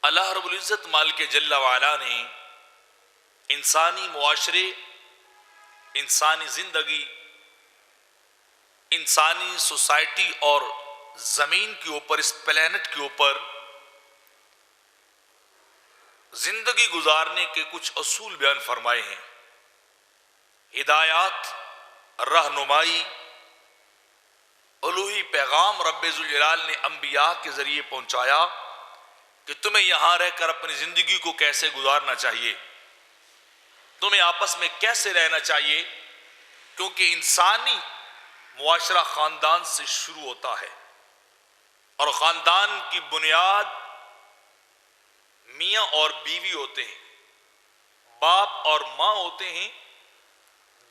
اللہ رب العزت مالک جل وعلا نے انسانی معاشرے، انسانی زندگی، انسانی سوسائٹی اور زمین کے اوپر، اس پلینٹ کے اوپر زندگی گزارنے کے کچھ اصول بیان فرمائے ہیں، ہدایات، رہنمائی، الوہی پیغام رب ذوالجلال نے انبیاء کے ذریعے پہنچایا کہ تمہیں یہاں رہ کر اپنی زندگی کو کیسے گزارنا چاہیے، تمہیں آپس میں کیسے رہنا چاہیے، کیونکہ انسانی معاشرہ خاندان سے شروع ہوتا ہے اور خاندان کی بنیاد میاں اور بیوی ہوتے ہیں، باپ اور ماں ہوتے ہیں۔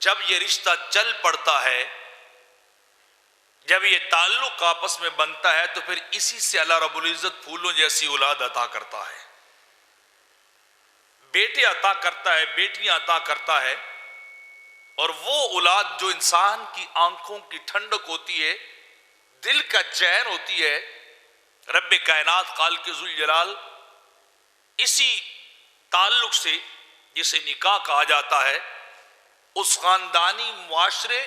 جب یہ رشتہ چل پڑتا ہے، جب یہ تعلق آپس میں بنتا ہے، تو پھر اسی سے اللہ رب العزت پھولوں جیسی اولاد عطا کرتا ہے، بیٹے عطا کرتا ہے، بیٹیاں عطا کرتا ہے، اور وہ اولاد جو انسان کی آنکھوں کی ٹھنڈک ہوتی ہے، دل کا چین ہوتی ہے۔ رب کائنات خالق ذوالجلال اسی تعلق سے، جسے نکاح کہا جاتا ہے، اس خاندانی معاشرے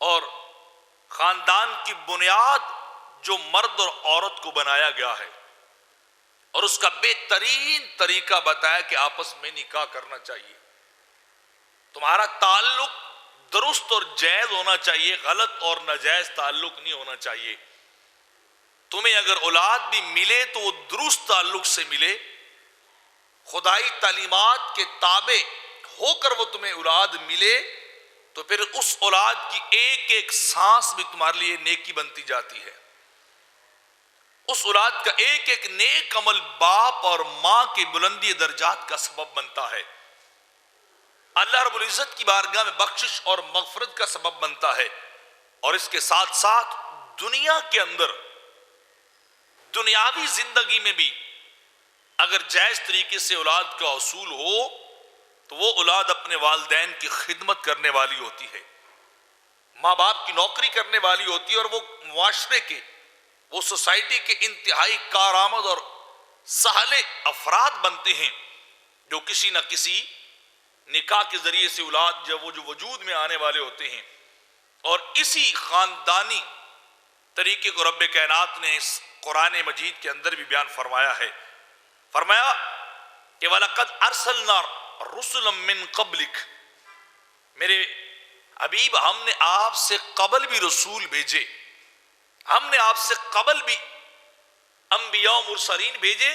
اور خاندان کی بنیاد جو مرد اور عورت کو بنایا گیا ہے، اور اس کا بہترین طریقہ بتایا کہ آپس میں نکاح کرنا چاہیے۔ تمہارا تعلق درست اور جائز ہونا چاہیے، غلط اور ناجائز تعلق نہیں ہونا چاہیے۔ تمہیں اگر اولاد بھی ملے تو وہ درست تعلق سے ملے، خدائی تعلیمات کے تابع ہو کر وہ تمہیں اولاد ملے، تو پھر اس اولاد کی ایک ایک سانس بھی تمہارے لیے نیکی بنتی جاتی ہے۔ اس اولاد کا ایک ایک نیک عمل باپ اور ماں کی بلندی درجات کا سبب بنتا ہے، اللہ رب العزت کی بارگاہ میں بخشش اور مغفرت کا سبب بنتا ہے۔ اور اس کے ساتھ ساتھ دنیا کے اندر، دنیاوی زندگی میں بھی اگر جائز طریقے سے اولاد کا حصول ہو تو وہ اولاد اپنے والدین کی خدمت کرنے والی ہوتی ہے، ماں باپ کی نوکری کرنے والی ہوتی ہے، اور وہ معاشرے کے، وہ سوسائٹی کے انتہائی کارآمد اور سہل افراد بنتے ہیں، جو کسی نہ کسی نکاح کے ذریعے سے اولاد جب وہ جو وجود میں آنے والے ہوتے ہیں۔ اور اسی خاندانی طریقے کو رب کائنات نے اس قرآن مجید کے اندر بھی بیان فرمایا ہے۔ فرمایا کہ وَلَقَدْ أَرْسَلْنَا رُسُلًا مِّن قَبْلِكَ، میرے حبیب ہم نے آپ سے قبل بھی رسول بھیجے، ہم نے آپ سے قبل بھی انبیاء و مرسلین بھیجے،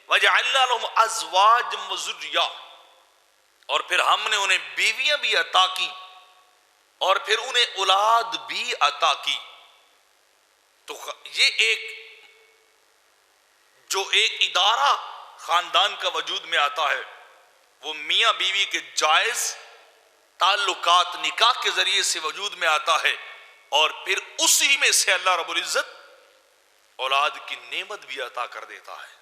وَجَعَلْنَا لَهُمْ أَزْوَاجًا وَذُرِّيَّةً، اور پھر ہم نے انہیں بیویاں بھی عطا کی اور پھر انہیں اولاد بھی عطا کی۔ تو یہ جو ایک ادارہ خاندان کا وجود میں آتا ہے، وہ میاں بیوی کے جائز تعلقات نکاح کے ذریعے سے وجود میں آتا ہے، اور پھر اسی میں سے اللہ رب العزت اولاد کی نعمت بھی عطا کر دیتا ہے۔